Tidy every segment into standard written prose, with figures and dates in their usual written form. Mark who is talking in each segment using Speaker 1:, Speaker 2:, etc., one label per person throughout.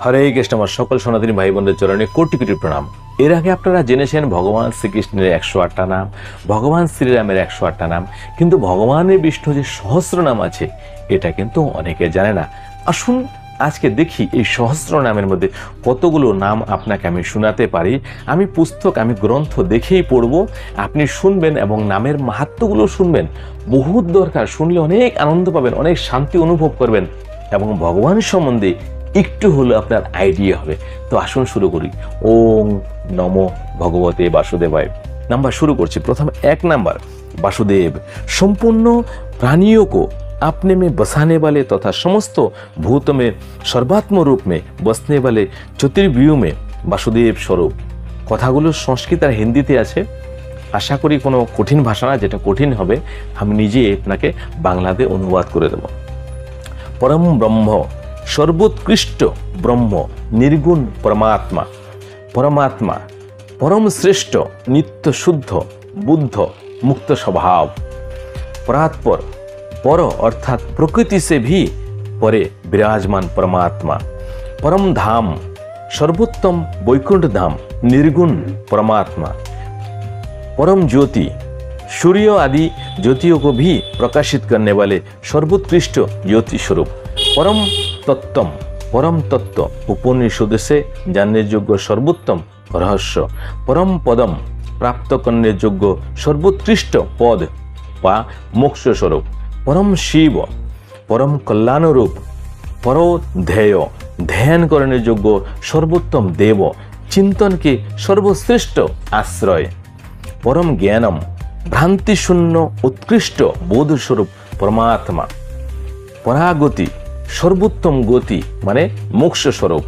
Speaker 1: হরে কৃষ্ণ। আমার সকল সনাতনী ভাই বোনদের চরণে কোটি কোটি প্রণাম। এর আগে আপনারা জেনেছেন ভগবান শ্রীকৃষ্ণের 108টা নাম, ভগবান শ্রীরামের 108টা নাম, কিন্তু ভগবানের বিষ্ণু যে সহস্র নাম আছে এটা কিন্তু অনেকে জানে না। আসুন আজকে দেখি এই সহস্র নামের মধ্যে কতগুলো নাম আপনাকে আমি শোনাতে পারি। আমি পুস্তক, আমি গ্রন্থ দেখেই পড়ব, আপনি শুনবেন এবং নামের মাহাত্ম্যগুলো শুনবেন। বহুত দরকার, শুনলে অনেক আনন্দ পাবেন, অনেক শান্তি অনুভব করবেন এবং ভগবান সম্বন্ধে একটু হলো আপনার আইডিয়া হবে। তো আসুন শুরু করি। ওম নমো ভগবতে বাসুদেবায়। নাম্বার শুরু করছি। প্রথম 1 নাম্বার वासुदेव। संपूर्ण प्राणियों को अपने में बसाने वाले तथा समस्त भूत में सर्वात्म रूप में बसने वाले चतुर्व्यूह में वासुदेव स्वरूप। কথাগুলো সংস্কৃত আর হিন্দিতে আছে। আশা করি কোনো কঠিন ভাষা না, যেটা কঠিন হবে আমি নিজে আপনাকে বাংলাতে অনুবাদ করে দেব। परम ब्रह्म, सर्वोत्कृष्ट ब्रह्म, निर्गुण परमात्मा। परमात्मा परम श्रेष्ठ, नित्य शुद्ध, बुद्ध, मुक्त स्वभाव। परात्पर, पर अर्थात प्रकृति से भी परे विराजमान परमात्मा। परम धाम, सर्वोत्तम वैकुंठ धाम, निर्गुण परमात्मा। परम ज्योति, सूर्य आदि ज्योतियों को भी प्रकाशित करने वाले सर्वोत्कृष्ट ज्योति स्वरूप। परम तत्वम, परम तत्व, उपनिषद से जानने योग्य सर्वोत्तम रहस्य। परम पदम, प्राप्त करने योग्य सर्वोत्कृष्ट पद वा मोक्ष स्वरूप। परम शिव, परम कल्याण रूप, परो ध्येय, ध्यान करने योग्य सर्वोत्तम देव, चिंतन के सर्वश्रेष्ठ आश्रय। परम ज्ञानम, भ्रांति शून्य उत्कृष्ट बोध स्वरूप परमात्मा। परागति, सर्वोत्तम गति माने मोक्ष स्वरूप।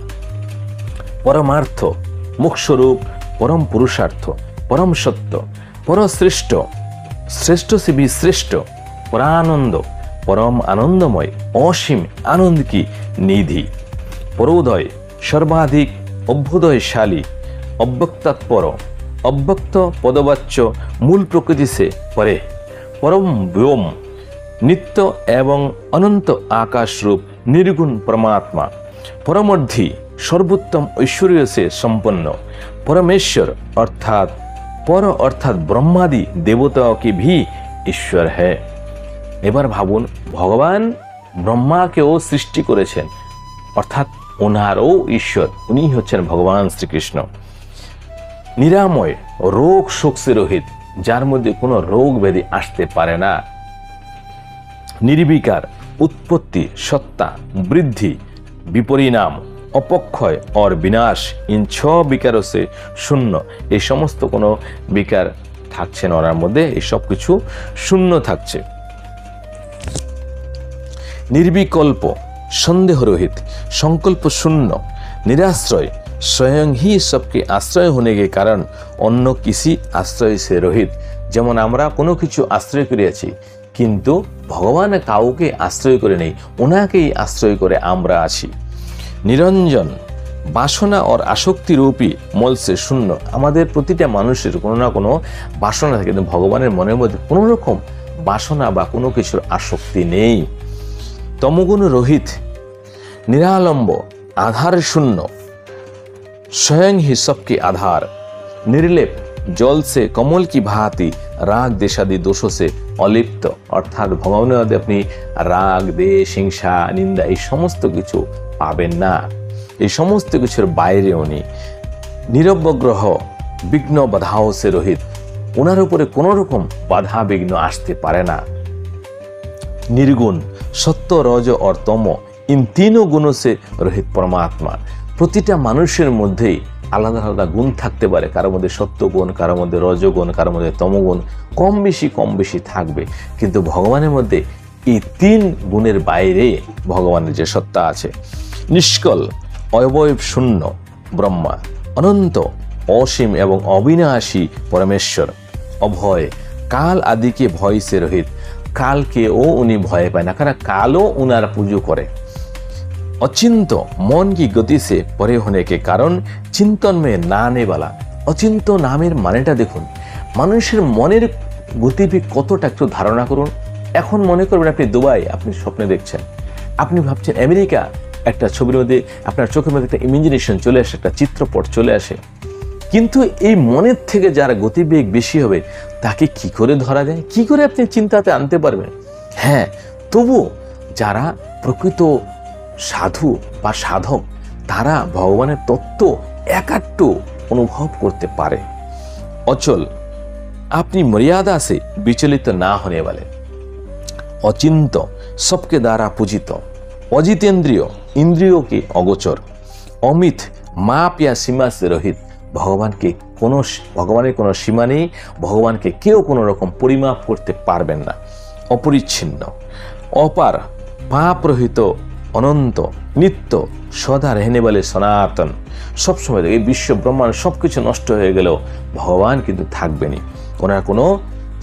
Speaker 1: परमार्थ, मोक्ष रूप, परम पुरुषार्थ। परम सत्य, परश्रेष्ठ, श्रेष्ठ से भी श्रेष्ठ। परानंद, परम आनंदमय, असीम आनंद की निधि। परोदय, सर्वाधिक अभ्युदयशाली, अव्यक्तपर, अव्यक्त पदवाच्य, मूल प्रकृति से परे। परम व्योम, नित्य एवं अनंत आकाश रूप, निर्गुण परमात्मा। परमर्धी, सर्वोत्तम ऐश्वर्य से संपन्न। परमेश्वर अर्थात पर अर्थात ब्रह्मादि देवताओं की भी ईश्वर है। এবার ভাবুন, ভগবান ব্রহ্মাকেও সৃষ্টি করেছেন, অর্থাৎ ওনারও ঈশ্বর, উনি হচ্ছেন ভগবান শ্রীকৃষ্ণ। নিরাময়, রোগ শোক সে রহিত, যার মধ্যে কোনো রোগ ব্যাধি আসতে পারে না। निर्विकार, उत्पत्ति, सत्ता, वृद्धि, विपरिणाम, अपक्षय और विनाश। इन 6 विकारों से शून्य। এই সমস্ত কোনো বিকার থাকছে না ওনার মধ্যে, এই সব কিছু শূন্য থাকছে। निर्विकल्प, संदेह रहित, संकल्प शून्य, निराश्रय, स्वयं ही सबके आश्रय होने के कारण अन्य किसी आश्रय से रहित। যেমন আমরা কোনো কিছু আশ্রয় করে আছি, কিন্তু ভগবান কাউকে আশ্রয় করে নেই, ওনাকেই আশ্রয় করে আমরা আছি। নিরঞ্জন, বাসনা और আসক্তি রূপী মল সে শূন্য। আমাদের প্রতিটা মানুষের কোনো না কোনো বাসনা থাকে, কিন্তু ভগবানের মনের মধ্যে কোনো রকম বাসনা বা কোনো কিছুর আসক্তি নেই। তমগুণ রহিত, निरालंब, आधार शून्य, स्वयं ही सबके आधार। निर्लेप, जल से कमल की भांति, राग देशादि दोषों से अलिप्त। अर्थात भगवाনের মধ্যে আপনি রাগ, দেশ, হিংসা, নিন্দা এই সমস্ত কিছু পাবেন না, এই সমস্ত কিছুর বাইরে উনি। নিরবগ্রহ, বিঘ্ন বাধাও সে রহিত, ওনার উপরে কোনো রকম বাধা বিঘ্ন আসতে পারে না। निर्गुण, सत्य, रज और तम, इन तीनों गुणों से रहित परमात्मा। প্রতিটা মানুষের মধ্যেই আলাদা আলাদা গুণ থাকতে পারে, কারোর মধ্যে সত্যগুণ, কারোর মধ্যে রজগুণ, কারোর মধ্যে তমগুণ, কম বেশি থাকবে, কিন্তু ভগবানের মধ্যে এই 3 গুণের বাইরে ভগবানের যে সত্তা আছে। নিষ্কল, অবয়ব শূন্য ব্রহ্মা। অনন্ত, অসীম এবং অবিনাশী পরমেশ্বর। অভয়, কাল আদিকে ভয় সে রহিত, কালকেও উনি ভয় পায় না, কারণ কালও উনার পুজো করে। अचिंत, मन की गति से परे होने के कारण चिंतन में ना आने वाला। अचिंत नामेर मानेटा देखुन, মানুষের মনের গতিবেগ কতটা একটু ধারণা করুন। এখন মনে করবেন আপনি দুবাই, আপনি স্বপ্নে দেখছেন, আপনি ভাবছেন আমেরিকা, একটা ছবির মধ্যে আপনার চোখের মধ্যে একটা ইমাজিনেশন চলে আসে, একটা চিত্রপট চলে আসে। কিন্তু এই মনের থেকে যার গতিবেগ বেশি হবে তাকে কি করে ধরা যায়, কি করে আপনি চিন্তাতে আনতে পারবেন? হ্যাঁ, তবু যারা প্রকৃত সাধু বা সাধক তারা ভগবানের তত্ত্ব একাট্ট অনুভব করতে পারে। অচল, अपनी मर्यादा से विचलित ना होने वाले, अचिंत, सबके द्वारा पूजित, अजितेंद्रिय, इंद्रियों के अगोचर, अमित, माप या सीमा से रहित, ভগবানের কোনো সীমা নেই, ভগবানকে কেউ কোনো রকম পরিমাপ করতে পারবেন না, অপরিচ্ছিন্ন, অপার, পাপ রহিত, অনন্ত, নিত্য, সদা रहने वाले, সনাতন। সবসময় এই বিশ্ব ব্রহ্মাণ্ড সবকিছু নষ্ট হয়ে গেলেও ভগবান কিন্তু থাকবেনই। ওনার কোনো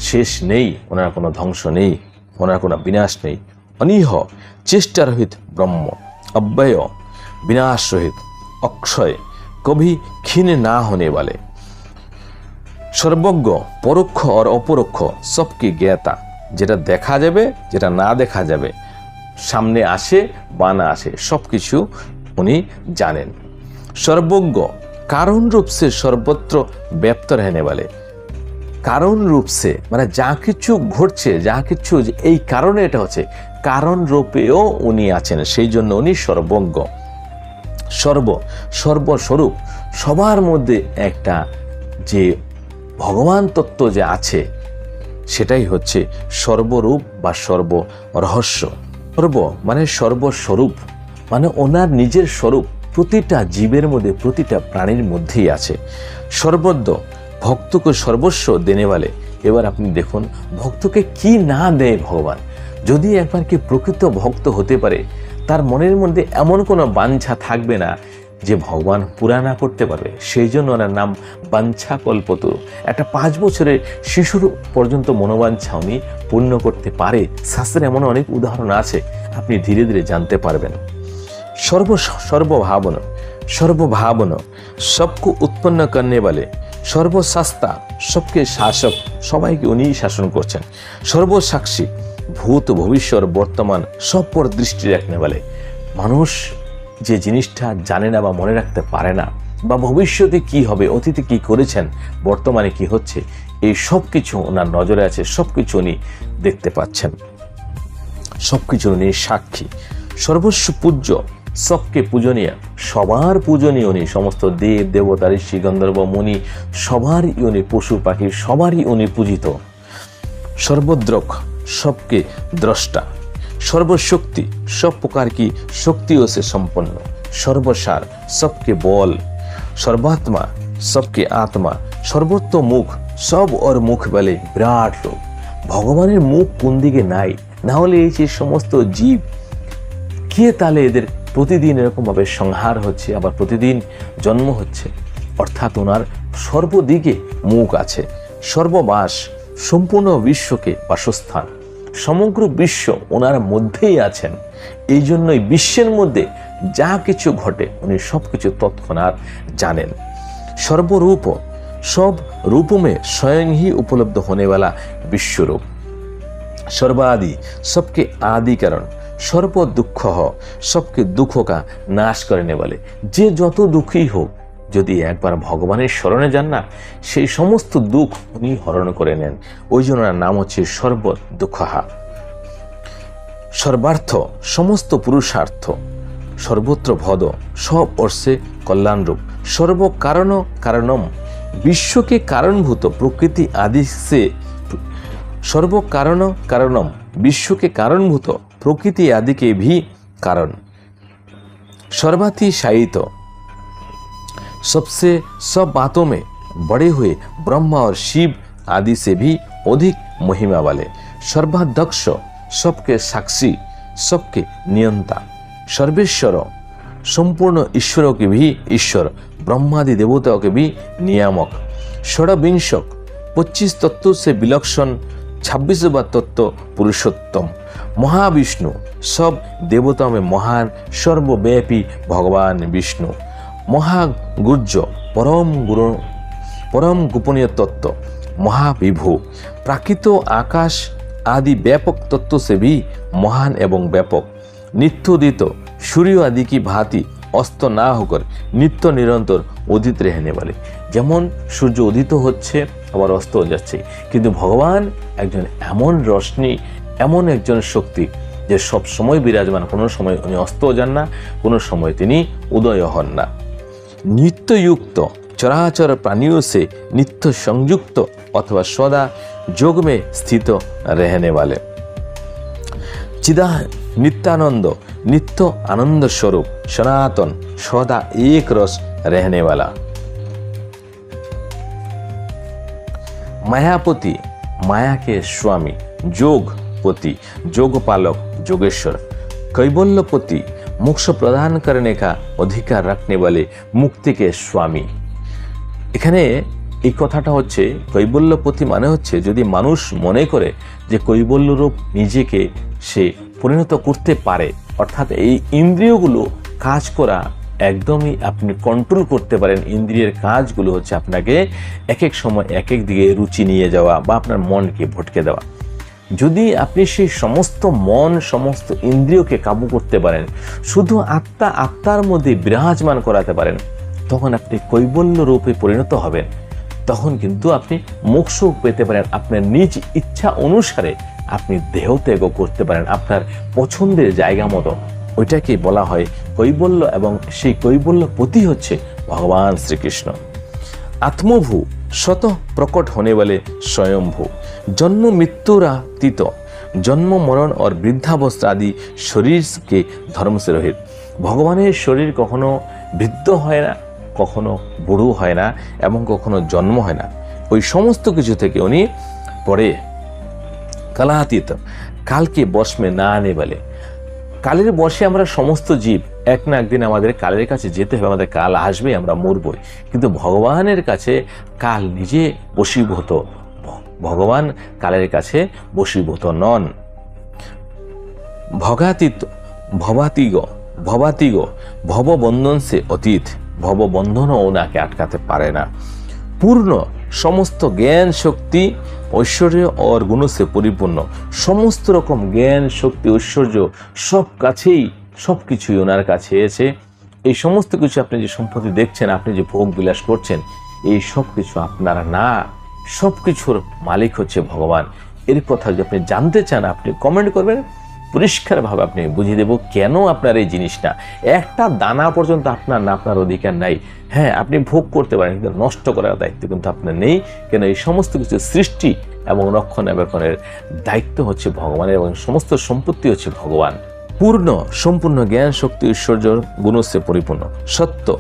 Speaker 1: শেষ নেই, ওনার কোনো ধ্বংস নেই, ওনার কোনো বিনাশ নেই। অনিহ, চেষ্টা রহিত ব্রহ্ম, अव्यय, विनाश रहित, अक्षय, कभी क्षीण ना होने वाले, सर्वज्ञ, পরোক্ষ और অপরোক্ষ, सबकी ज्ञाता, যেটা দেখা যাবে যেটা না দেখা যাবে, সামনে আসে বা না আসে সবকিছু উনি জানেন। सर्वज्ञ, कारण रूप से सर्वत्र व्याप्त रहने वाले, কারণ রূপসে মানে যা কিছু ঘটছে, যা কিছু এই কারণে এটা হচ্ছে, কারণ রূপেও উনি আছেন, সেই জন্য উনি সর্বজ্ঞ। সর্বস্বরূপ, সবার মধ্যে একটা যে ভগবান তত্ত্ব যে আছে সেটাই হচ্ছে সর্বরূপ বা সর্বরহস্য। সর্ব মানে সর্বস্বরূপ, মানে ওনার নিজের স্বরূপ প্রতিটা জীবের মধ্যে, প্রতিটা প্রাণীর মধ্যেই আছে। সর্বদ্য, ভক্তকে সর্বস্ব দেনে वाले। এবার আপনি দেখুন ভক্তকে কি না দেয় ভগবান। যদি একবার কি প্রকৃত ভক্ত হতে পারে তার মনের মধ্যে এমন কোনো বাঞ্ছা থাকবে না যে ভগবান পুরা না করতে পারবে। সেই জন্য ওনার নাম বাঞ্ছা কল্পতরু। একটা 5 বছরের শিশুর পর্যন্ত মনোবাঞ্ছা উনি পূর্ণ করতে পারে। শাস্ত্রে এমন অনেক উদাহরণ আছে, আপনি ধীরে ধীরে জানতে পারবেন। सर्वभावन, सबको उत्पन्न करने वाले, सर्वशास्ता, सबके शासक, সবাইকে উনি শাসন করছেন। সর্বসাক্ষী, ভূত ভবিষ্যৎ বর্তমান সব পর দৃষ্টি রাখনে वाले। মানুষ যে জিনিসটা জানে না বা মনে রাখতে পারে না, বা ভবিষ্যতে কি হবে, অতীতে কি করেছেন, বর্তমানে কি হচ্ছে, এই সব কিছু ওনার নজরে আছে, সব কিছু উনি দেখতে পাচ্ছেন, সব কিছু উনি সাক্ষী। সর্বস্ব পূজ্য, सबके पूजनीय, সবার পূজনীয় উনি। সমস্ত দেব দেবতা ঋষি গন্ধর্ব মুনি সবারই উনি, পশু পাখি সবারই উনি পূজিত। सर्वद्रक, सबके द्रष्टा। सर्वशक्ति, सब प्रकार की शक्तियों से संपन्न। सर्वसार, सबके बल। सर्वात्मा, सबके आत्मा। सर्वोत्तमुख, सब और मुख वाले বিরাট লোক। ভগবানের মুখ কোন দিকে নাই, না হলে এই যে সমস্ত জীব কে তাহলে এদের প্রতিদিন এরকমভাবে সংহার হচ্ছে, আবার প্রতিদিন জন্ম হচ্ছে। অর্থাৎ ওনার সর্বদিকে মুখ আছে। সর্ববাস, সম্পূর্ণ বিশ্বকে বাসস্থান, সমগ্র বিশ্ব ওনার মধ্যেই আছেন। এই জন্যই বিশ্বের মধ্যে যা কিছু ঘটে উনি সব কিছু তৎক্ষণাৎ জানেন। सर्वरूप, सब रूपों में स्वयं ही उपलब्ध होने वाला विश्वरूप। सर्वादि, सबके आदि कारण। सर्व दुख हो, सबके दुखों का नाश करने वाले। যে যত দুঃখী হোক যদি একবার ভগবানের শরণে যান না, সেই সমস্ত দুঃখ উনি হরণ করে নেন। ওই জন্য নাম হচ্ছে সর্ব দুঃখহা। সর্বার্থ, সমস্ত পুরুষার্থ। সর্বত্র ভদ, সব অর্থে কল্যাণরূপ। সর্ব কারণ কারণম, বিশ্বকে কারণভূত প্রকৃতি আদি সে। सर्व कारण कारणम, विश्व के कारणभूत प्रकृति आदि के भी कारण। सर्वातिशायित, सबसे सब बातों में बड़े हुए ब्रह्मा और शिव आदि से भी अधिक महिमा वाले। सर्वाध्यक्ष, सबके साक्षी, सबके नियंता। सर्वेश्वर, संपूर्ण ईश्वरों के भी ईश्वर, ब्रह्मादि देवताओं के भी नियामक। षड्विंशक, 25 तत्वों से विलक्षण 26वां तत्व पुरुषोत्तम। महाविष्णु, सब देवताओं में महान सर्वव्यापी भगवान विष्णु। महागुर्ज, परम गोपनीय तत्व। महाविभु, प्राकृत आकाश आदि व्यापक तत्व से भी महान एवं व्यापक। नित्योदित, सूर्य आदि की भांति অস্ত না হোকর নিত্য নিরন্তর উদিত রেহনে বলে। যেমন সূর্য উদিত হচ্ছে আবার অস্ত যাচ্ছে, কিন্তু ভগবান একজন এমন রশ্মি, এমন একজন শক্তি যে সব সময় বিরাজমান, কোনো সময় উনি অস্ত যান না, কোনো সময় তিনি উদয় হন না। नित्ययुक्त चराचर प्राणियों से नित्य संयुक्त अथवा सदा योग में स्थित रहने वाले। चिदा नित्यानंद नित्य आनंद स्वरूप सनातन सदा एक रस रहने वाला। मायापति माया के स्वामी, जोगपति जोगपालक जोगेश्वर, कैवल्यपति मोक्ष प्रदान करने का अधिकार रखने वाले मुक्ति के स्वामी। এখানে এই কথাটা হচ্ছে কৈবল্যপতি মানে হচ্ছে যদি মানুষ মনে করে যে কৈবল্যরূপ নিজেকে সে পরিণত করতে পারে, অর্থাৎ এই ইন্দ্রিয়গুলো কাজ করা একদমই আপনি কন্ট্রোল করতে পারেন। ইন্দ্রিয়ের কাজগুলো হচ্ছে আপনাকে এক এক সময় এক এক দিকে রুচি নিয়ে যাওয়া বা আপনার মনকে ভটকে দেওয়া। যদি আপনি সেই সমস্ত মন সমস্ত ইন্দ্রিয়কে কাবু করতে পারেন, শুধু আত্মা আত্মার মধ্যে বিরাজমান করাতে পারেন, তখন আপনি কৈবল্য রূপে পরিণত হবেন। তখন কিন্তু আপনি মোক্ষ পেতে পারেন। আপনার নিজ ইচ্ছা অনুসারে আপনি দেহ ত্যাগ করতে পারেন আপনার পছন্দের জায়গা মতো। ওইটাকে বলা হয় কৈবল্য, এবং সেই কৈবল্যপতি হচ্ছে ভগবান শ্রীকৃষ্ণ। आत्मभू स्वतः प्रकट होने वाले स्वयंभू, जन्म मृत्युरातीत, जन्म मरण और वृद्धावस्था आदि शरीर के धर्म से रहित। भगवाনের শরীর কখনো বৃদ্ধ হয় না, কখনো বুড়ো হয় না, এবং কখনো জন্ম হয় না। ওই সমস্ত কিছু থেকে উনি পরে কালাতীত, কালকে বশ মে না আনে বলে। কালের বশে আমরা সমস্ত জীব এক না একদিন আমাদের কালের কাছে যেতে হবে, আমাদের কাল আসবে, আমরা মরবই। কিন্তু ভগবানের কাছে কাল নিজে বশীভূত, ভগবান কালের কাছে বশীভূত নন। ভগাতীত ভবাতিগ ভবাতিগ ভববন্ধন সে অতীত, ভববন্ধনও ওনাকে আটকাতে পারে না। পূর্ণ সমস্ত জ্ঞান শক্তি ঐশ্বর্য और गुणों से পরিপূর্ণ, সমস্ত রকম জ্ঞান শক্তি ঐশ্বর্য সব কাছেই সব কিছুই ওনার কাছে আছে। এই সমস্ত কিছু আপনি যে সম্পত্তি দেখছেন, আপনি যে ভোগ বিলাস করছেন, এই সব কিছু আপনার না, সব কিছুর মালিক হচ্ছে ভগবান। এর কথা যদি আপনি জানতে চান, আপনি কমেন্ট করবেন, পরিষ্কারভাবে আপনি বুঝিয়ে দেব কেন আপনার এই জিনিসটা একটা দানা পর্যন্ত আপনার না, আপনার অধিকার নাই। হ্যাঁ, আপনি ভোগ করতে পারেন, কিন্তু নষ্ট করার দায়িত্ব কিন্তু আপনার নেই। কেন এই সমস্ত কিছু সৃষ্টি এবং রক্ষণাবেক্ষণের দায়িত্ব হচ্ছে ভগবানের, এবং সমস্ত সম্পত্তি হচ্ছে ভগবান। पूर्ण संपूर्ण ज्ञान शक्ति ऐश्वर्य गुणों से परिपूर्ण, सत्य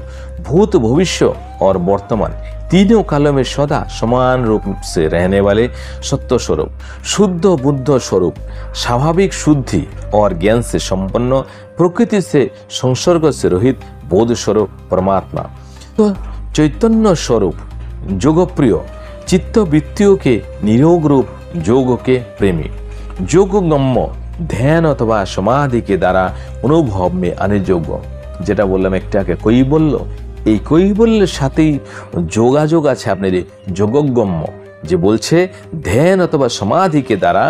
Speaker 1: भूत भविष्य और वर्तमान तीनों कालों में सदा समान रूप से रहने वाले सत्य स्वरूप, शुद्ध बुद्ध स्वरूप, स्वाभाविक शुद्धि और ज्ञान से संपन्न, प्रकृति से संसर्ग से रहित बोध स्वरूप परमात्मा, तो चैतन्य स्वरूप, योगप्रिय, चित्तवृत्तियों के निरोग रूप, योग के प्रेमी, योगगम्य, ধ্যান অথবা সমাধিকে দ্বারা অনুভব মে আনে যোগ্য। যেটা বললাম একটু আগে, কৈবল্য, এই কৈবল্যের সাথেই যোগাযোগ আছে আপনার যোগগম্য, যে বলছে ধ্যান অথবা সমাধিকে দ্বারা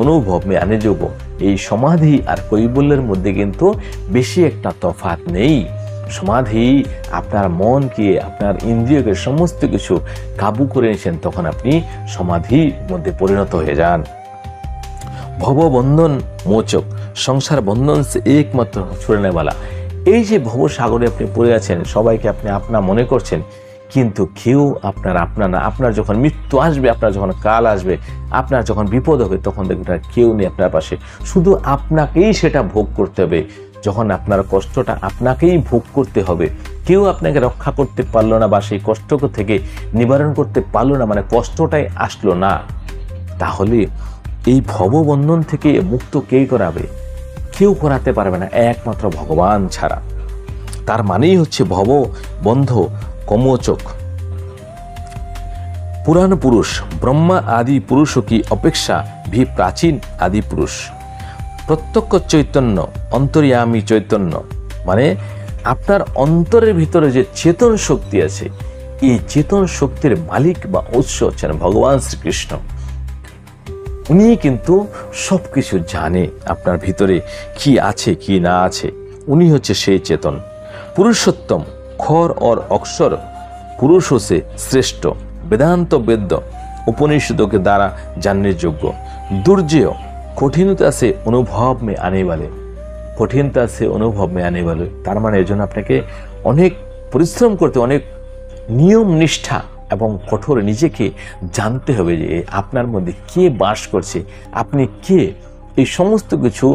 Speaker 1: অনুভব মে আনে যোগ্য। এই সমাধি আর কৈবল্যের মধ্যে কিন্তু বেশি একটা তফাৎ নেই। সমাধি আপনার মনকে, আপনার ইন্দ্রিয়কে সমস্ত কিছু কাবু করে নিয়েছেন, তখন আপনি সমাধির মধ্যে পরিণত হয়ে যান। ভববন্ধন মোচক, সংসার বন্ধন সে একমাত্র ছুড়ে বলা। এই যে ভবসাগরে আপনি পড়ে আছেন, সবাইকে আপনি আপনা মনে করছেন, কিন্তু কেউ আপনার না। আপনার যখন মৃত্যু আসবে, আপনার যখন কাল আসবে, আপনার যখন বিপদ হবে, তখন দেখবেন কেউ নেই আপনার পাশে, শুধু আপনাকেই সেটা ভোগ করতে হবে। যখন আপনার কষ্টটা আপনাকেই ভোগ করতে হবে, কেউ আপনাকে রক্ষা করতে পারলো না বা সেই কষ্ট থেকে নিবারণ করতে পারলো না, মানে কষ্টটাই আসলো না, তাহলে এই ভববন্ধন থেকে মুক্ত কে করাবে? কেউ করাতে পারবে না, একমাত্র ভগবান ছাড়া। তার মানেই হচ্ছে ভব বন্ধ কমোচক। पुराण पुरुष ब्रह्मा आदि पुरुषों की अपेक्षा भी प्राचीन आदि पुरुष, प्रत्यक्ष चैतन्य अंतर्यामी चैतन्य, माने আপনার অন্তরের ভিতরে যে চেতন শক্তি আছে, এই চেতন শক্তির মালিক বা উৎস হচ্ছেন ভগবান শ্রীকৃষ্ণ। উনি কিন্তু সবকিছু জানে, আপনার ভিতরে কি আছে কি না আছে उन्हीं হচ্ছে সেই চেতন। पुरुषोत्तम खर और अक्षर पुरुषों से श्रेष्ठ, वेदांत वेद्य उपनिषदों के द्वारा जानने योग्य, दुर्जय कठिनता से अनुभव में आने वाले, कठिनता से अनुभव में आने वाले तार माने एजন্য আপনাকে অনেক পরিশ্রম করতে, অনেক নিয়ম নিষ্ঠা এবং কঠোর নিজেকে জানতে হবে যে আপনার মধ্যে কে বাস করছে, আপনি কে। এই সমস্ত কিছু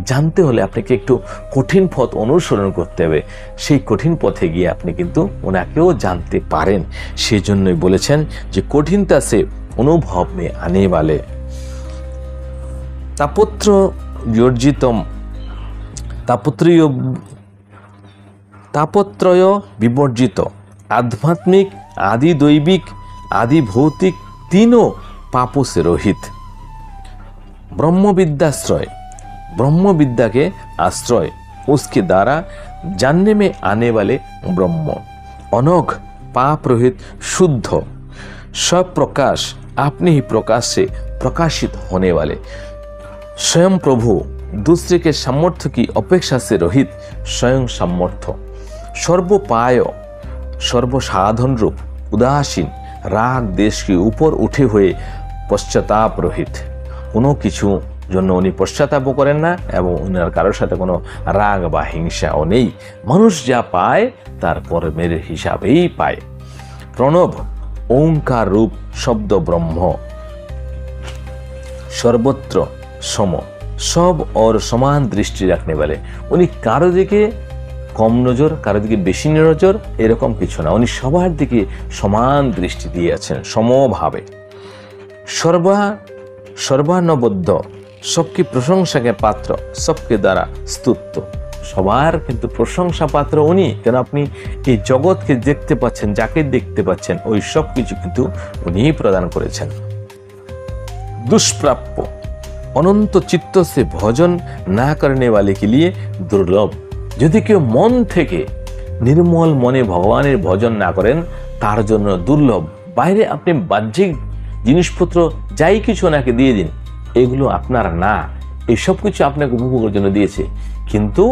Speaker 1: জানতে হলে আপনাকে একটু কঠিন পথ অনুসরণ করতে হবে। সেই কঠিন পথে গিয়ে আপনি কিন্তু ওনাকেও জানতে পারেন। সেই জন্যই বলেছেন যে কঠিনতা সে অনুভব মে আনে वाले, তাপত্র বিবর্জিতম, तापत्रय विवर्जित, आध्यात्मिक, आदि दैविक, आदि भौतिक तीनों पापों से रहित, ब्रह्मविद्याश्रय, ब्रह्म विद्या के आश्रय, उसके द्वारा जानने में आने वाले ब्रह्म, अनोख पाप रहित, शुद्ध, सब प्रकाश, अपने ही प्रकाश से प्रकाशित होने वाले, स्वयं प्रभु, दूसरे के सामर्थ्य की अपेक्षा से रहित, स्वयं सामर्थ्य, सर्वोपाय, सर्वसाधन रूप, उदासीन, राग देश के ऊपर उठे हुए, पश्चाताप रहित, কোনো কিছু জন্য উনি পশ্চাতাপও করেন না এবং উনার কারোর সাথে কোনো রাগ বা হিংসাও নেই। মানুষ যা পায় তার কর্মের হিসাবেই পায়। প্রণব ओंकार रूप शब्द ब्रह्म, सर्वत्र सम, सब और समान दृष्टि रखने वाले, उनी कारो दिके कम नजर, कारो दिके बेशी नजर एरकम किछु ना, उनी सबार दिके समान दृष्टि दिए आछेन समभावे। सर्वानबद्ध, सबकी प्रशंसा के पात्र, सबके द्वारा स्तुत्य, সবার কিন্তু প্রশংসা পাত্র উনি। কেন আপনি এই জগৎকে দেখতে পাচ্ছেন, যাকে দেখতে পাচ্ছেন ওই সব কিছু কিন্তু উনিই প্রদান করেছেন। दुष्प्राप्य, अनंत चित्त से भजन ना करने वाले के लिए दुर्लभ, যদি কেউ মন থেকে নির্মল মনে ভগবানের ভজন না করেন তার জন্য দুর্লভ। বাইরে আপনি বাহ্যিক জিনিসপত্র যাই কিছু ওনাকে দিয়ে দিন, এগুলো আপনার না, এই সব কিছু আপনাকে উপভোগের জন্য দিয়েছে, কিন্তু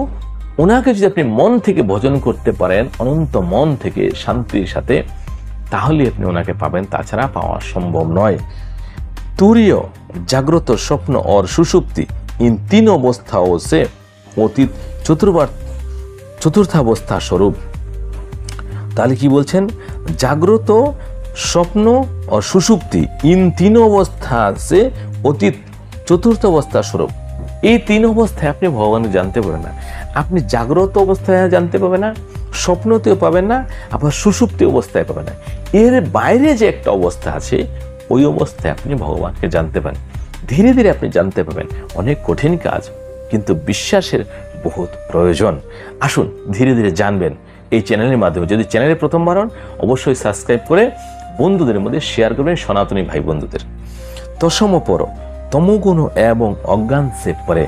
Speaker 1: ওনাকে যদি আপনি মন থেকে ভজন করতে পারেন, অনন্ত মন থেকে শান্তির সাথে, তাহলে আপনি ওনাকে পাবেন, তাছাড়া পাওয়া সম্ভব নয়। तुरीय, जागृत, स्वप्न और सुषुप्ति, इन तीन अवस्थाओं से অতীত চতুর্থাবস্থা স্বরূপ। তাহলে কি বলছেন? জাগ্রত, স্বপ্ন और सुषुप्ति, इन तीनों अवस्था से অতীত চতুর্থ অবস্থা স্বরূপ। এই তিন অবস্থায় আপনি ভগবানকে জানতে পারবেন না। আপনি জাগ্রত অবস্থায় জানতে পাবেন না, স্বপ্নতেও পাবেন না, আবার সুষুপ্তি অবস্থায় পাবেন না। এর বাইরে যে একটা অবস্থা আছে, ওই অবস্থায় আপনি ভগবানকে জানতে পারেন। ধীরে ধীরে আপনি জানতে পারবেন। অনেক কঠিন কাজ, কিন্তু বিশ্বাসের বহুত প্রয়োজন। আসুন ধীরে ধীরে জানবেন এই চ্যানেলের মাধ্যমে। যদি চ্যানেলে প্রথমবার হন অবশ্যই সাবস্ক্রাইব করে বন্ধুদের মধ্যে শেয়ার করবেন, সনাতনী ভাই বন্ধুদের। তসম পর, तमोगुण एवं अज्ञान से परे,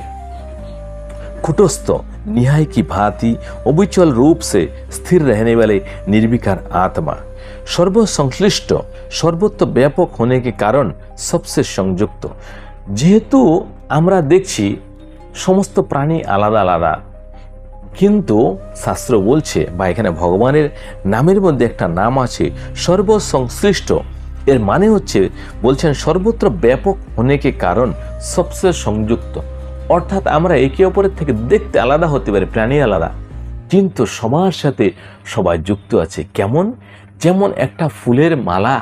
Speaker 1: कुटस्थ, निहाय की भांति अविचल रूप से स्थिर रहने वाले निर्विकार आत्मा, सर्वसंश्लिष्ट, सर्वत्र व्यापक होने के कारण सबसे संयुक्त। जेहेतु आमरा देखছি समस्त प्राणी आलादा आलादा, किन्तु शास्त्र बोलছে বা এখানে ভগবানের নামের মধ্যে একটা নাম আছে সর্বসংশ্লিষ্ট। এর মানে হচ্ছে বলছেন সর্বত্র ব্যাপক হনেকে কারণ সবচেয়ে সংযুক্ত, অর্থাৎ আমরা একে অপরের থেকে দেখতে আলাদা হতে পারি, প্রাণী আলাদা, কিন্তু সবার সাথে সবাই যুক্ত আছে। কেমন? যেমন একটা ফুলের মালা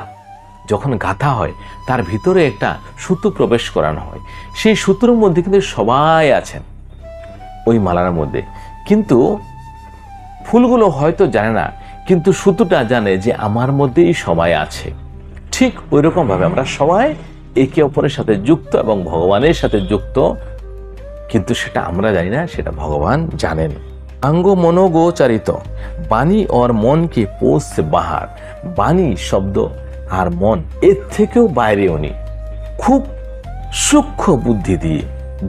Speaker 1: যখন গাঁথা হয় তার ভিতরে একটা সুতো প্রবেশ করানো হয়, সেই সুতোর মধ্যে কিন্তু সবাই আছেন ওই মালার মধ্যে, কিন্তু ফুলগুলো হয়তো জানে না, কিন্তু সুতোটা জানে যে আমার মধ্যেই সবাই আছে। ঠিক ওই রকম ভাবে আমরা সবাই একে অপরের সাথে যুক্ত এবং ভগবানের সাথে যুক্ত, কিন্তু সেটা আমরা জানি না, সেটা ভগবান জানেন। अंग मनोगोचरित, বাণী और मन के पोष से बाहर, বাণী শব্দ আর মন এর থেকেও বাইরে উনি খুব সূক্ষ্ম বুদ্ধি দিয়ে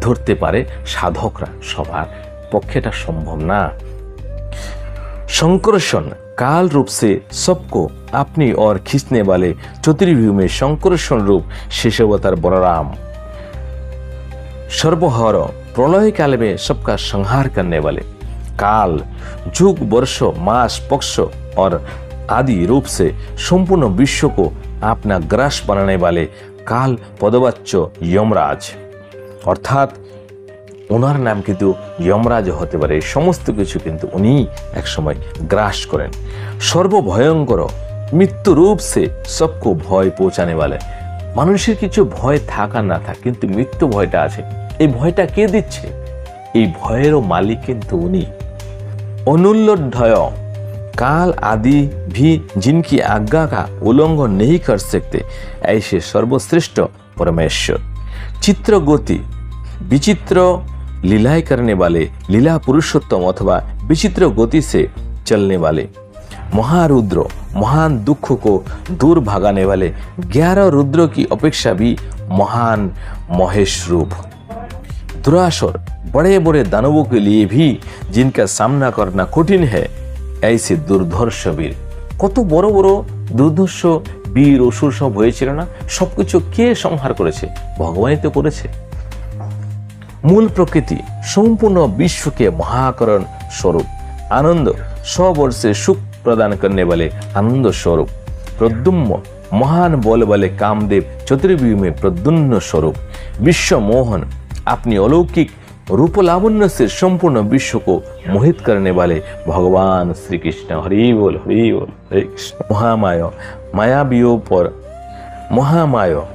Speaker 1: ধরতে পারে সাধকরা, সবার পক্ষে এটা সম্ভব না। संकर्षण, काल रूप से सबको अपनी ओर खींचने वाले चतुर्भुज में संकर्षण रूप शेष अवतार बलराम। सर्वहर, प्रलय काल में सबका संहार करने वाले, काल, जुग, वर्ष, मास, पक्ष और आदि रूप से संपूर्ण विश्व को अपना ग्रास बनाने वाले काल पदवाच्य यमराज, अर्थात ওনার নাম কিন্তু যমরাজ হতে পারে। সমস্ত কিছু কিন্তু উনি একসময় গ্রাস করেন। সর্বভয়ঙ্কর মৃত্যু রূপ সে সবকো ভয় পৌঁছানে वाले। মানুষের কিছু ভয় থাকা না থাক, কিন্তু মৃত্যু ভয়টা আছে। এই ভয়টা কে দিচ্ছে? এই ভয়েরও মালিক কিন্তু উনি। অনুল্লঢয়, काल आदि भी जिनकी आज्ञा का उल्लंघन नहीं कर सकते, ऐसे सर्वश्रेष्ठ परमेश्वर। चित्र गति, विचित्र लीलाएं करने वाले, लीला पुरुषोत्तम अथवा विचित्र गति से चलने वाले, महारुद्र, महान दुख को दूर भगाने वाले, 11 रुद्र की अपेक्षा भी महान महेश रूप। दुरासुर, बड़े बड़े दानवों के लिए भी जिनका सामना करना कठिन है, ऐसे दुर्धर्ष वीर। কত বড় বড় দুর্ধর্ষ বীর অসুর সব হয়েছিল না? সবকিছু কে সংহার করেছে? ভগবানই তো করেছে। মূল প্রকৃতি সম্পূর্ণ বিশ্বকে महाकरण स्वरूप, आनंद 100 वर्षे सुख प्रदान करने वाले आनंद स्वरूप, प्रद्युम्न, महान बल वाले कामदेव चतुर्व्यूह में प्रद्युम्न स्वरूप, विश्व मोहन, अपनी अलौकिक रूप लावण्य से संपूर्ण विश्व को मोहित करने वाले भगवान श्री कृष्ण। हरि बोल हरि बोल, हरे कृष्ण। महामाया,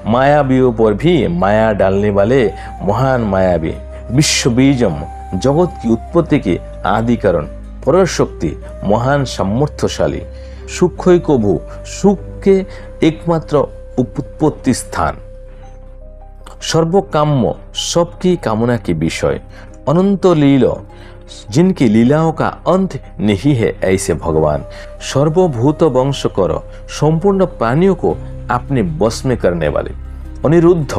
Speaker 1: मायावियों पर भी माया डालने वाले महान मायावी, विश्व बीजम, जगत की उत्पत्ति के आदि कारण, परशक्ति, महान सामर्थ्यशाली, सुखय कभु, सुख के एकमात्र उत्पत्ति स्थान, सर्वकाम्य, सबकी कामना के विषय, अनंत लीला, जिनकी लीलाओं का अंत नहीं है, ऐसे भगवान। सर्वभूत वंश कर, संपूर्ण प्राणियों को अपने बस में करने वाले, अनिरुद्ध,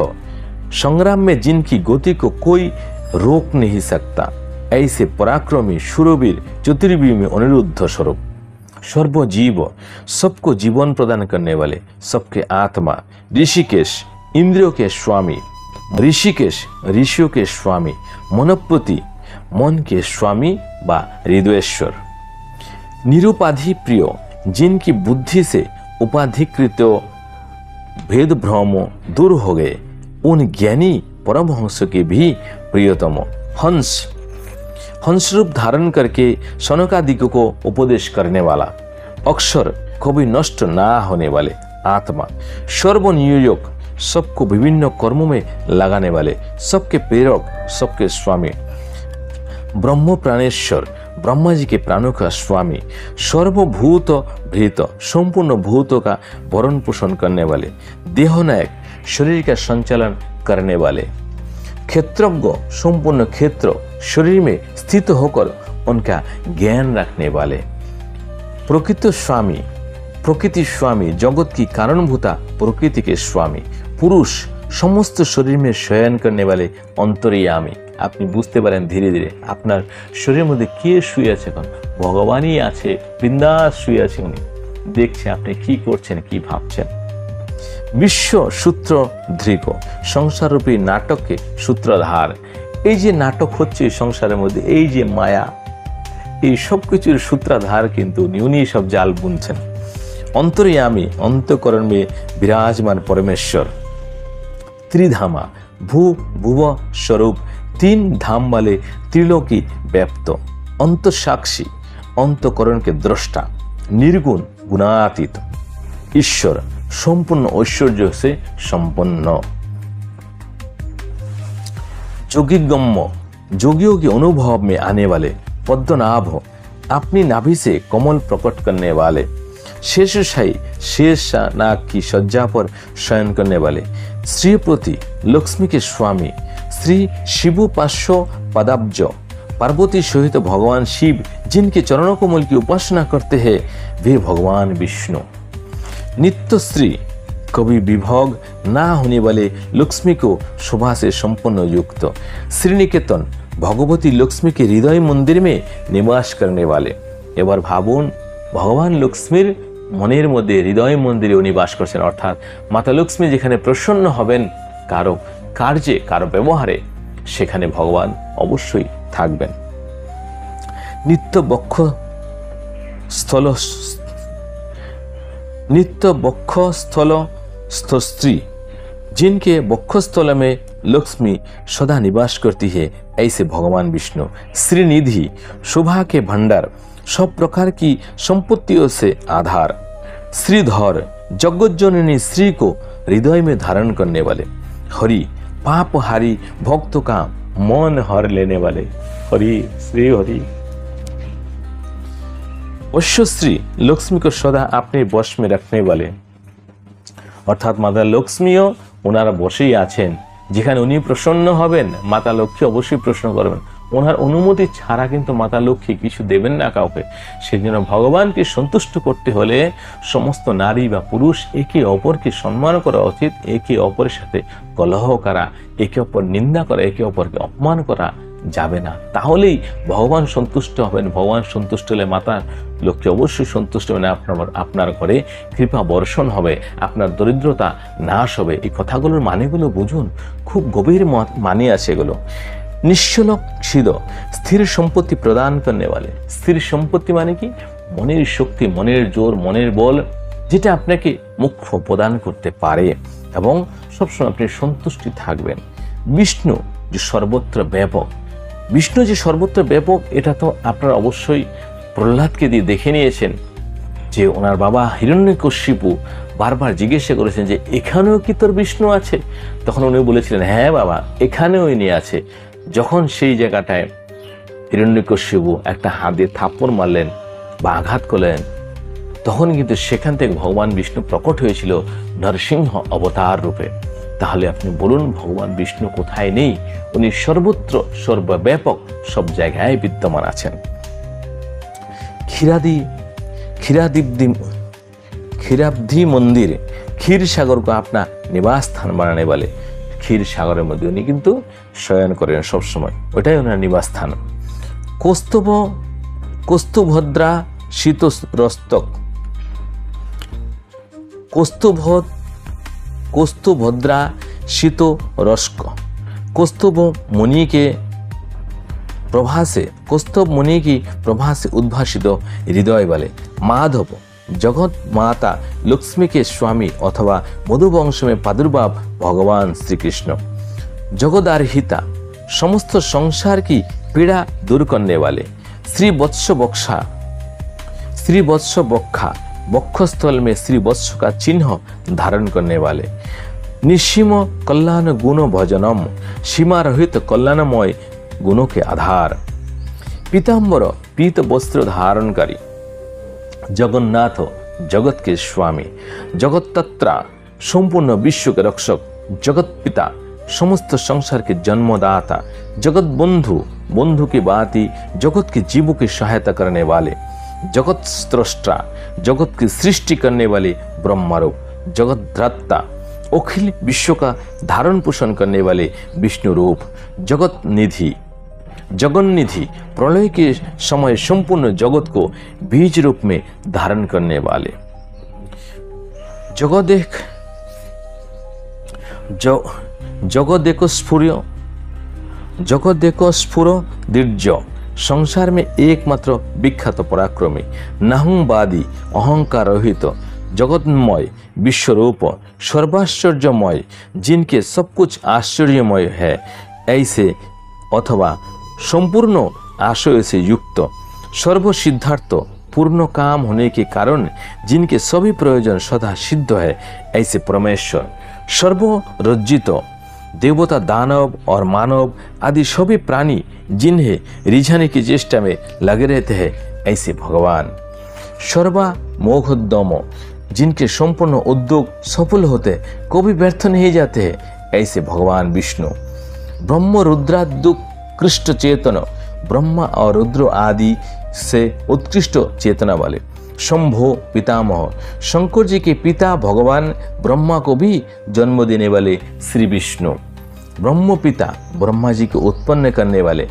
Speaker 1: संग्राम में जिनकी गति को कोई रोक नहीं सकता, ऐसे पराक्रमी शूरवीर, चतुर्व्यूह में अनिरुद्ध स्वरूप। सर्वजीव, सबको जीवन प्रदान करने वाले, सबके आत्मा, ऋषिकेश, इंद्रियों के स्वामी, ऋषिकेश, ऋषियों के स्वामी, मनोपति, मन के स्वामी व हृदयेश्वर। निरुपाधि प्रिय, जिनकी बुद्धि से उपाधिकृत भेद भ्रम दूर हो गए, उन ज्ञानी परमहंस के भी प्रियतम। हंस, हंस रूप धारण करके सनकादिकों को उपदेश करने वाला, अक्षर, कभी नष्ट ना होने वाले आत्मा, सर्वनियोजक, सबको विभिन्न कर्मों में लगाने वाले, सबके प्रेरक, सबके स्वामी, ब्रह्म प्राणेश्वर, ब्रह्मा जी के प्राणों का स्वामी, सर्वभूत भृत, संपूर्ण भूतों का भरण पोषण करने वाले, देहनायक, शरीर का संचालन करने वाले, क्षेत्रज्ञ, संपूर्ण क्षेत्र शरीर में स्थित होकर उनका ज्ञान रखने वाले, प्रकृति स्वामी, प्रकृति स्वामी, जगत की कारणभूता प्रकृति के स्वामी, पुरुष, समस्त शरीर में शयन करने वाले अंतर्यामी। আপনি বুঝতে পারেন ধীরে ধীরে আপনার শরীরের মধ্যে কে শুয়ে আছে? এখন ভগবানই আছে, বিন্দাস শুয়ে আছে উনি, দেখছে আপনি কি করছেন, কি ভাবছেন। বিশ্ব সূত্র ধৃক, সংসাররূপী নাটককে সূত্রধার। এই যে নাটক হচ্ছে সংসারের মধ্যে, এই যে মায়া, এই সব কিছুর সূত্রধার কিন্তু উনি সব জাল বুনছেন। अंतर्यामी, अंतकरण में विराजमान परमेश्वर। त्रिधामा, भू भुव स्वरूप, 3 धाम वाले त्रिलोकी व्याप्त, अंत साक्षी, अंतकरण के दृष्टा, निर्गुण, गुणातीत, ईश्वर, संपूर्ण ऐश्वर्य से संपन्न, योगिगम्य, योगियों के अनुभव में आने वाले, पद्मनाभ, अपनी नाभि से कमल प्रकट करने वाले, शेषशाही, शेषनाग की सज्जा पर शयन करने वाले, श्रीपति, लक्ष्मी के स्वामी, श्री शिवोपास्य पदाब्ज, पार्वती सहित भगवान शिव, जिनके चरणों कमल की उपासना करते हैं वे भगवान विष्णु। नित्यश्री, कभी विभोग ना होने वाले, लक्ष्मी को शोभा से संपन्न युक्त, श्रीनिकेतन, भगवती लक्ष्मी के हृदय मंदिर में निवास करने वाले। एबार भाबुन भगवान लक्ष्मीर মনের মধ্যে হৃদয় মন্দিরে নিবাস করছেন, অর্থাৎ মাতা লক্ষ্মী যেখানে প্রসন্ন হবেন কারো কার্যে, কারো ব্যবহারে, সেখানে ভগবান অবশ্যই থাকবেন। नित्य वक्षस्थल स्त्री, जिनके वक्षस्थल में लक्ष्मी सदा निवास करती है, ऐसे भगवान विष्णु। श्रीनिधि, शोभा के भंडार, सब प्रकार की संपत्तियों से आधार। श्रीधर, जगज्जननी श्री को हृदय में धारण करने वाले। हरि, पापहारी, भक्तों का मन हर लेने वाले। हरि, श्री हरि। वश्यश्री, लक्ष्मी को सदा अपने वश में रखने वाले, अर्थात माता लक्ष्मीও ওনারা বসেই আছেন। যেখানে উনি প্রসন্ন হবেন, মাতা লক্ষ্মী অবশ্যই প্রশ্ন করবেন। ওনার অনুমতি ছাড়া কিন্তু মাতা লক্ষ্মী কিছু দেবেন না কাউকে। সেজন্য ভগবানকে সন্তুষ্ট করতে হলে সমস্ত নারী বা পুরুষ একে অপরকে সম্মান করা উচিত। একে অপরের সাথে কলহ করা, একে অপর নিন্দা করা, একে অপরকে অপমান করা যাবে না। তাহলেই ভগবান সন্তুষ্ট হবেন। ভগবান সন্তুষ্ট হলে মাতা লক্ষ্মী অবশ্যই সন্তুষ্ট হবেন। আপনার ঘরে কৃপা বর্ষণ হবে, আপনার দরিদ্রতা নাশ হবে। এই কথাগুলোর মানেগুলো বুঝুন, খুব গভীর মানে আছে এগুলো। নিশ্চলক্ষিত, স্থির সম্পত্তি প্রদান করনে वाले। স্থির সম্পত্তি মানে কি? মনের শক্তি, মনের জোর, মনের বল, যেটা আপনাকে মুখ্য প্রদান করতে পারে এবং সবসময় আপনি সন্তুষ্টি থাকবেন। বিষ্ণু যে সর্বত্র ব্যাপক, বিষ্ণু যে সর্বত্র ব্যাপক, এটা তো আপনারা অবশ্যই প্রহ্লাদকে দিয়ে দেখে নিয়েছেন যে ওনার বাবা হিরণ্যকশিপু বারবার জিজ্ঞাসা করেছেন যে এখানেও কি তোর বিষ্ণু আছে? তখন উনি বলেছিলেন হ্যাঁ বাবা, এখানেও ইনি আছে। যখন সেই জায়গাটায় হিরণ্যকশিপু একটা হাত দিয়ে থাপ্পড় মারলেন বা আঘাত করলেন, তখন কিন্তু সেখান থেকে ভগবান বিষ্ণু প্রকট হয়েছিল নরসিংহ অবতার রূপে। তাহলে আপনি বলুন ভগবান বিষ্ণু কোথায় নেই? উনি সর্বত্র সর্বব্যাপক, সব জায়গায় বিদ্যমান আছেন। ক্ষীরাব্ধি মন্দির, ক্ষীর সাগর को अपना निवास स्थान बनाने वाले। ক্ষীর সাগরের মধ্যে উনি কিন্তু শয়ন করেন সবসময়, ওটাই ওনার নিবাস স্থান। কৌস্তুভদ্রা শীতরস্তক, कौस्तुभद्रा शीत रस्क, कौस्तुभ मुनि के प्रभा से, कौस्तुभ मुनि की प्रभा से उद्भासित हृदय वाले। माधव, जगत माता लक्ष्मी के स्वामी अथवा मधुवंश में प्रादुर्भाव भगवान श्री कृष्ण। जगदारहिता, समस्त संसार की पीड़ा दूर करने वाले। श्री वत्स बक्षा, श्री वत्स बक्षा, वक्षस्थल में श्री वत्स का चिन्ह धारण करने वाले। निसीम कल्याण गुण भजनम, सीमा रहित कल्याणमय गुणों के आधार। पीताम्बर, पीत वस्त्र धारणकारी। जगन्नाथ, जगत के स्वामी। जगत्तत्रा, संपूर्ण विश्व के रक्षक। जगत पिता, समस्त संसार के जन्मदाता। जगत बंधु, बंधु की बाती, जगत के जीवों की सहायता करने वाले। जगत स्रष्टा, जगत की सृष्टि करने वाले ब्रह्मरूप। जगत द्रष्टा, अखिल विश्व का धारण पोषण करने वाले विष्णु रूप। जगत निधि, जगन्निधि, प्रलय के समय संपूर्ण जगत को बीज रूप में धारण करने वाले। जगदेको स्फुर दीर्घ, संसार में एकमात्र विख्यात पराक्रमी। नाहुंवादी, अहंकार रहित, जगतमय, विश्वरूप, सर्वाश्चर्यमय, जिनके सब कुछ आश्चर्यमय है ऐसे अथवा संपूर्ण आशय से युक्त। सर्वसिद्धार्थ, पूर्ण काम होने के कारण जिनके सभी प्रयोजन सदा सिद्ध है ऐसे परमेश्वर। सर्वरज्जित, देवता, दानव और मानव आदि सभी प्राणी जिन्हें रिझाने की चेष्टा में लगे रहते हैं ऐसे भगवान। सर्वमोघोद्यम, जिनके संपूर्ण उद्योग सफल होते कभी व्यर्थ नहीं जाते हैं ऐसे भगवान विष्णु। ब्रह्म रुद्रादुत्कृष्ट चेतन, ब्रह्मा और रुद्र आदि से उत्कृष्ट चेतना वाले। शंभो पितामह, शंकर जी के पिता भगवान ब्रह्मा को भी जन्म देने वाले श्री विष्णु। ब्रह्म पिता, ब्रह्मा जी को उत्पन्न करने वाले।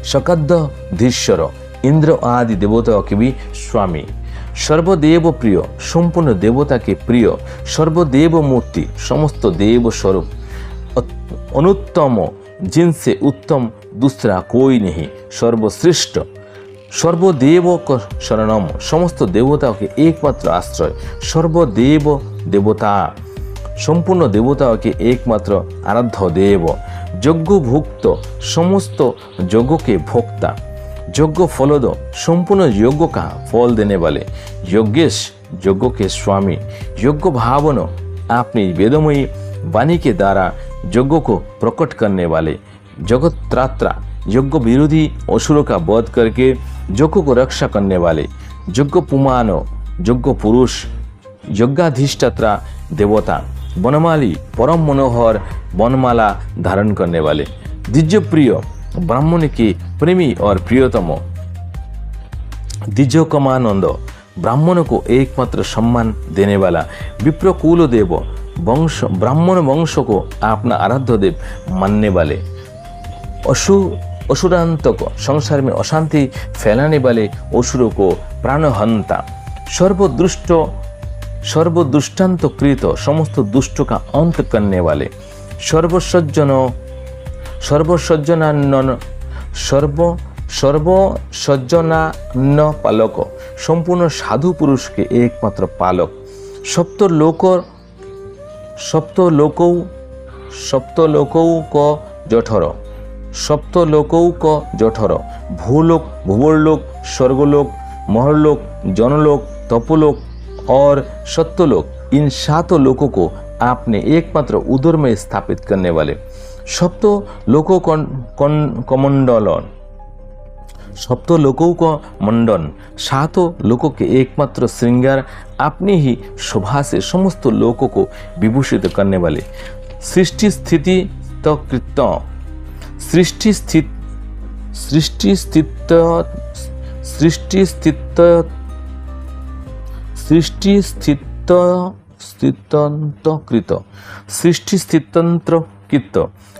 Speaker 1: शकाधीश्वर, इंद्र आदि देवताओं के भी स्वामी। सर्वदेव प्रिय, संपूर्ण देवता के प्रिय। सर्वदेव मूर्ति, समस्त देव स्वरूप। अनुत्तम, जिनसे उत्तम दूसरा कोई नहीं, सर्वश्रेष्ठ, सर्वदेव शरणम, समस्त देवताओं के एकमात्र आश्रय, सर्वदेव देवता, संपूर्ण देवताओं के एकमात्र आराध्य देव, यज्ञ भुक्त, समस्त यज्ञ के भोक्ता, यज्ञ फलद, संपूर्ण यज्ञ का फल देने वाले, यज्ञेश, यज्ञ के स्वामी, यज्ञ भावन, अपनी वेदमयी वाणी के द्वारा यज्ञ को प्रकट करने वाले, जगत्रात्रा, यज्ञ विरोधी असुरों का वध करके यज्ञ को रक्षा करने वाले, यज्ञ पुमानो, यज्ञ पुरुष, यज्ञाधिष्ठाता देवता, वनमाली, परम मनोहर वनमाला धारण करने वाले, दिव्य प्रिय, ब्राह्मण के प्रेमी और प्रियतम, दिव्यकमानंद, ब्राह्मण को एकमात्र सम्मान देने वाला, विप्रकुल देव, वंश, ब्राह्मण वंश को अपना आराध्य देव मानने वाले, असुरांतक, संसार में अशांति फैलाने वाले असुरों को प्राणहंता, सर्वदुष्ट, सर्वदुष्टांत कृत, समस्त दुष्टों का अंत करने वाले, सर्वसज्जन, सर्वसज्जनान्न, सर्वसज्जनान्न पालक, संपूर्ण साधु पुरुष के एकमात्र पालक, सप्तलोकों को जठर, सप्तलोकों को जठर, भूलोक, भूवर्लोक, स्वर्गलोक, महरलोक, जनलोक, तपोलोक और सत्यलोक, इन 7 लोकों को आपने एकमात्र उदर में स्थापित करने वाले, सप्त लोकों का मंडलन, सप्त लोकों का मंडन, 7 लोकों के एकमात्र श्रृंगार, अपनी ही शोभा से समस्त लोकों को विभूषित करने वाले, सृष्टि स्थिति कृत, सृष्टि स्थितंत्र कृत,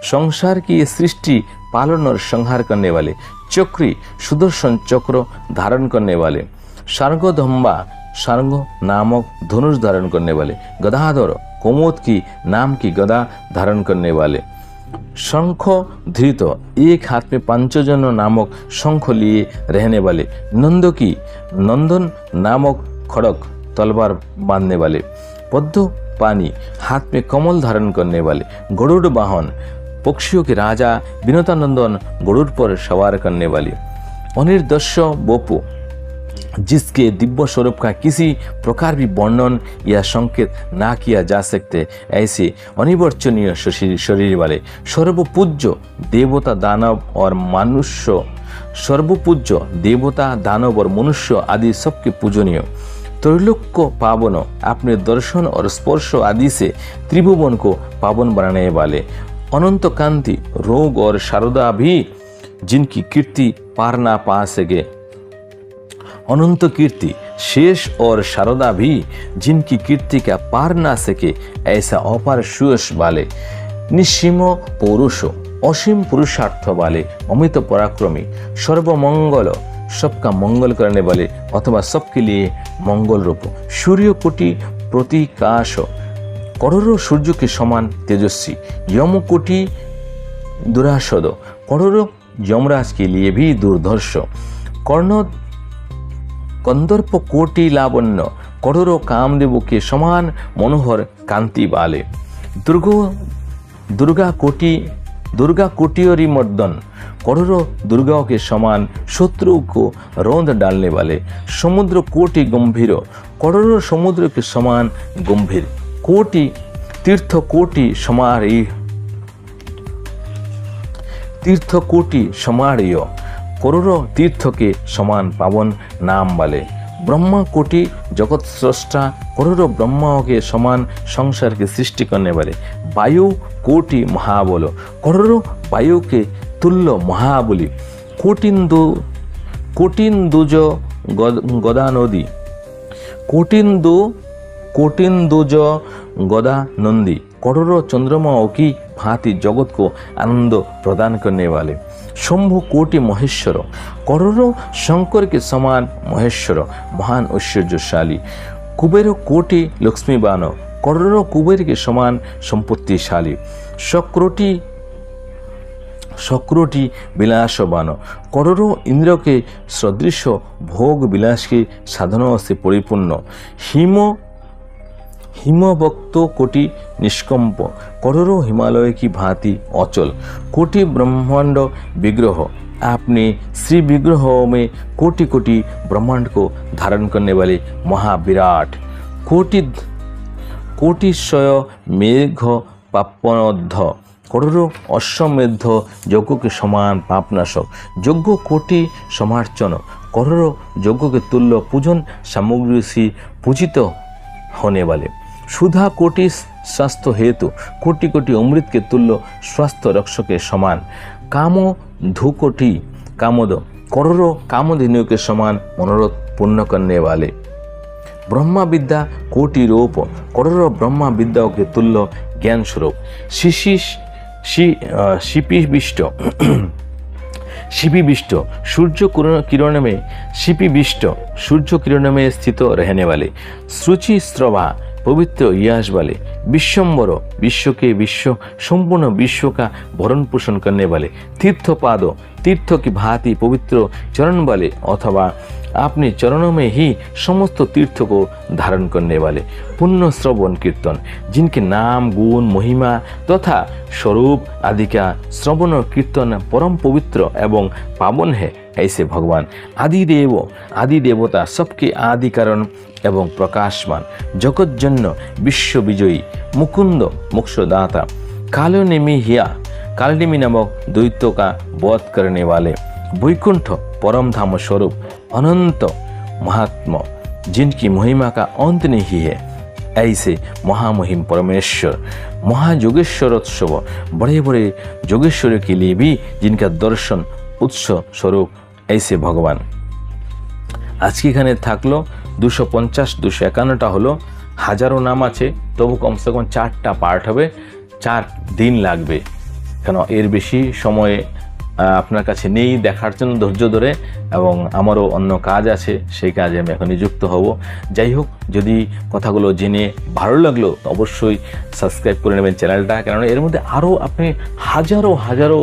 Speaker 1: संसार की ये सृष्टि पालन और संहार करने वाले, चक्री, सुदर्शन चक्र धारण करने वाले, सार्गधम्बा, सार्ग नामक धनुष धारण करने वाले, गदाधर, कोमोद की नाम की गदा धारण करने वाले, शंख धृत, एक हाथ में पंचजन नामक शंख लिए रहने वाले, नंद की, नंदन नामक खड़ग तलवार बांधने वाले, पद्म पानी, हाथ में कमल धारण करने वाले, गरुड़ वाहन, पक्षियों के राजा, विनोदानंदन, गरुड़ पर सवार करने वाले, अनिर्दस्य वपु, जिसके दिव्य स्वरूप का किसी प्रकार भी वर्णन या संकेत ना किया जा सकते, ऐसे अनिवर्चनीय शरीर वाले, सर्वपूज्य देवता दानव और मनुष्य, सर्वपूज्य देवता दानव और मनुष्य आदि सबके पूजनीय, त्रैलोक को पावन, अपने दर्शन और स्पर्श आदि से त्रिभुवन को पावन बनाने वाले, अनंत कांति, रोग और शारदा भी जिनकी कीर्ति पार ना पा सके, अनंत कीर्ति, शेष और शारदा भी जिनकी कीर्ति का पार ना सके, ऐसा अपार सुयश वाले, निस्सीम पौरुष, असीम पुरुषार्थ वाले, अमित पराक्रमी, सर्वमंगल, सबका मंगल करने वाले अथवा सबके लिए मंगल रूप, सूर्य कोटि प्रतिकाश, करोड़ों सूर्य के समान तेजस्वी, यम कोटि दुरासद, करोड़ों यमराज के लिए भी दुर्धर्ष, कर्ण कंदर्प कोटि लावण्य, करोड़ों कामदेवों के समान मनोहर कांति वाले, दुर्गा कोटियोरी मर्दन, करोड़ों दुर्गाओं के समान शत्रु को रौंद डालने वाले, समुद्र कोटि गंभीर, करोड़ों समुद्र के समान गंभीर, कोटि तीर्थ कोटि समारीय, करोड़ों तीर्थ के समान पावन नाम वाले, ब्रह्मा कोटि जगत स्रष्टा, करोड़ों ब्रह्माओं के समान संसार की सृष्टि करने वाले, वायु कोटि महाबल, करोड़ों वायु के तुल्य महाबली, कोटिन्दुज गदा नदी, कोटिन्दुज गदा नंदी, करोड़ों चंद्रमाओं की भांति जगत को आनंद प्रदान करने वाले, शंभु कोटि महेश्वर, करोड़ों शंकर के समान महेश्वर, महान ऐश्वर्यशाली, कुबेर कोटि लक्ष्मीवान, करोड़ों कुबेर के समान संपत्तिशाली, শক্রটি বিলাসবান করোড় ইন্দ্রকে সদৃশ ভোগ বিলাসকে সাধন সে পরিপূর্ণ হিমভক্ত কোটি নিষ্কম্প করোড় हिमालय की भांति अचल कोटि ब्रह्मांड विग्रह अपने श्री विग्रह में कोटि कोटि ब्रह्मांड को धारण करने वाले महाविराट कोटिशय मेघ पापनोद्ध करोड़ों अश्वमेध यज्ञ के समान पापनाशक यज्ञ कोटि समार्चन करोड़ों यज्ञ के तुल्य पूजन सामग्री से पूजित होने वाले सुधा कोटि स्वास्थ्य हेतु कोटि कोटि अमृत के तुल्य स्वास्थ्य रक्षक के समान कामो धुकोटि कामोद करोड़ों कामधेनु के समान मनोरथ पूर्ण करने वाले ब्रह्मा विद्या कोटि रूप करोड़ों ब्रह्मा विद्याओं के तुल्य ज्ञान स्वरूप शिपिविष्ट सूर्य किरण में शिपिविष्ट सूर्य किरण में स्थित रहने वाले श्रुचि स्रवा पवित्र यश वाले विश्वम्बर विश्व के विश्व संपूर्ण विश्व का भरण पोषण करने वाले तीर्थपाद तीर्थ की भांति पवित्र चरण वाले अथवा अपने चरणों में ही समस्त तीर्थ को धारण करने वाले पुण्य श्रवण कीर्तन जिनके नाम गुण महिमा तथा स्वरूप आदि का श्रवण और कीर्तन परम पवित्र एवं पावन है ऐसे भगवान आदि देवता सबके आदि कारण एवं प्रकाशमान जगतजन्य विश्व विजयी मुकुंद मोक्षदाता कालनेमी नामक दैत्य का वध करने वाले वैकुंठ परम धाम स्वरूप अनंत महात्मा जिनकी महिमा का अंत नहीं है ऐसे महामहिम परमेश्वर महायोगेश्वरोत्सव बड़े बड़े योगेश्वर के लिए भी जिनका दर्शन उत्सव स्वरूप ऐसे भगवान आज की एखाने थाकलो 250 251टा हलो हजारों नाम आछे तबु कम से कम 4टा पार्ट होबे 4 दिन लागबे केन एर बेशी समय আপনার কাছে নেই দেখার জন্য ধৈর্য ধরে এবং আমারও অন্য কাজ আছে সেই কাজে আমি এখন নিযুক্ত হব যাই হোক যদি কথাগুলো জেনে ভালো লাগলো অবশ্যই সাবস্ক্রাইব করে নেবেন চ্যানেলটা কারণ এর মধ্যে আরও আপনি হাজারো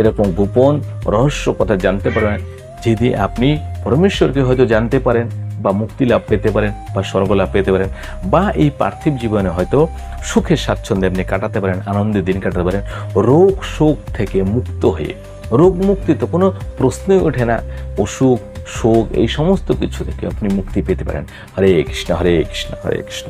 Speaker 1: এরকম গোপন রহস্য কথা জানতে পারবেন যদি আপনি পরমেশ্বরকে হয়তো জানতে পারেন বা মুক্তি লাভ পেতে পারেন বা স্বর্গ লাভ পেতে পারেন বা এই পার্থিব জীবনে হয়তো সুখে স্বাচ্ছন্দ্যে আপনি কাটাতে পারেন আনন্দে দিন কাটাতে পারেন রোগ শোক থেকে মুক্ত হয়ে रोग मुक्ति तो कोनो प्रश्नই ওঠে না অসুখ শোক এই সমস্ত কিছু থেকে আপনি মুক্তি পেতে পারেন হরে কৃষ্ণ হরে কৃষ্ণ হরে কৃষ্ণ